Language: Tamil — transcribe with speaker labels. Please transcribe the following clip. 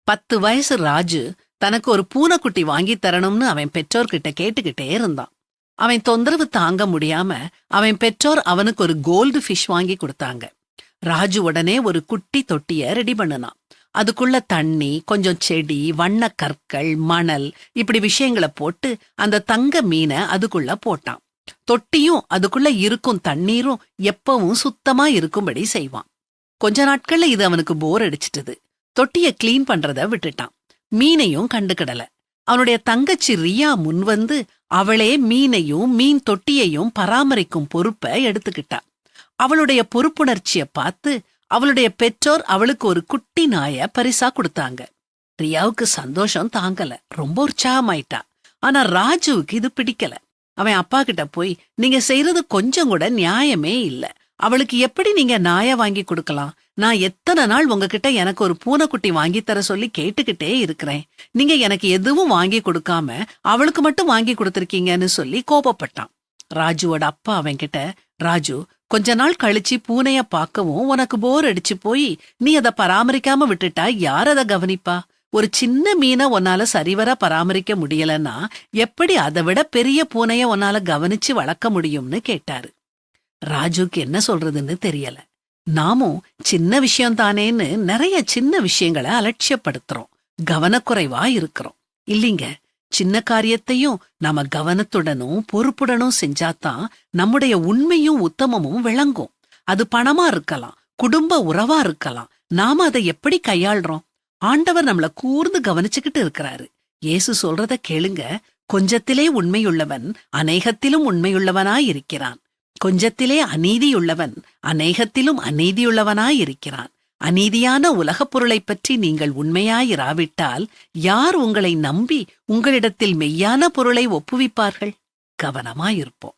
Speaker 1: 10 வயசு ராஜு தனக்கு ஒரு பூனைக்குட்டி வாங்கி தரணும்னு அவன் பெற்றோர்கிட்ட கேட்டுக்கிட்டே இருந்தான். அவன் தொந்தரவு தாங்க முடியாம அவன் பெற்றோர் அவனுக்கு ஒரு கோல்டு ஃபிஷ் வாங்கி கொடுத்தாங்க. ராஜு உடனே ஒரு குட்டி தொட்டிய ரெடி பண்ணுனான். அதுக்குள்ள தண்ணி, கொஞ்சம் செடி, வண்ண கற்கள், மணல், இப்படி விஷயங்களை போட்டு அந்த தங்க மீனை அதுக்குள்ள போட்டான். தொட்டியும் அதுக்குள்ள இருக்கும் தண்ணீரும் எப்பவும் சுத்தமா இருக்கும்படி செய்வான். கொஞ்ச நாட்கள்ல இது அவனுக்கு போர் அடிச்சிட்டது. தொட்டிய கிளீன் பண்றத விட்டுட்டான். மீனையும் கண்டுக்கிடல. அவனுடைய தங்கச்சி ரியா முன்வந்து அவளே மீனையும் மீன் தொட்டியையும் பராமரிக்கும் பொறுப்பை எடுத்துக்கிட்டா. அவளுடைய பொறுப்புணர்ச்சிய பார்த்து அவளுடைய பெற்றோர் அவளுக்கு ஒரு குட்டி நாய பரிசா கொடுத்தாங்க. ரியாவுக்கு சந்தோஷம் தாங்கல, ரொம்ப உற்சாகமாயிட்டா. ஆனா ராஜுவுக்கு இது பிடிக்கல. அவன் அப்பா கிட்ட போய், நீங்க செய்யறது கொஞ்சம் கூட நியாயமே இல்ல. அவளுக்கு எப்படி நீங்க நாய வாங்கி கொடுக்கலாம்? நான் எத்தனை நாள் உங்ககிட்ட எனக்கு ஒரு பூனைக்குட்டி வாங்கி தர சொல்லி கேட்டுக்கிட்டே இருக்கிறேன். நீங்க எனக்கு எதுவும் வாங்கி கொடுக்காம அவளுக்கு மட்டும் வாங்கி கொடுத்திருக்கீங்கன்னு சொல்லி கோபப்பட்டான். ராஜுவோட அப்பா அவன் கிட்ட, ராஜு, கொஞ்ச நாள் கழிச்சு பூனைய பார்க்கவும் உனக்கு போர் அடிச்சு போய் நீ அதை பராமரிக்காம விட்டுட்டா யார் அதை கவனிப்பா? ஒரு சின்ன மீனை உன்னால சரிவர பராமரிக்க முடியலன்னா எப்படி அதை விட பெரிய பூனைய உன்னால கவனிச்சு வளர்க்க முடியும்னு கேட்டாரு. ராஜுக்கு என்ன சொல்றதுன்னு தெரியல. நாமும் சின்ன விஷயம் தானேன்னு நிறைய சின்ன விஷயங்களை அலட்சியப்படுத்துறோம், கவனக்குறைவா இருக்கிறோம் இல்லீங்க. சின்ன காரியத்தையும் நாம கவனத்துடனும் பொறுப்புடனும் செஞ்சாதான் நம்முடைய உண்மையும் உத்தமமும் விளங்கும். அது பணமா இருக்கலாம், குடும்ப உறவா இருக்கலாம். நாம அதை எப்படி கையாள்றோம்? ஆண்டவர் நம்மள கூர்ந்து கவனிச்சுக்கிட்டு இருக்கிறாரு. இயேசு சொல்றத கேளுங்க. கொஞ்சத்திலே உண்மையுள்ளவன் அநேகத்திலும் உண்மையுள்ளவனாயிருக்கிறான். கொஞ்சத்திலே அநீதியுள்ளவன் அநேகத்திலும் அநீதியுள்ளவனாயிருக்கிறான். அநீதியான உலகப் பொருளை பற்றி நீங்கள் உண்மையாயிராவிட்டால் யார் உங்களை நம்பி உங்களிடத்தில் மெய்யான பொருளை ஒப்புவிப்பார்கள்? கவனமாயிருப்போம்.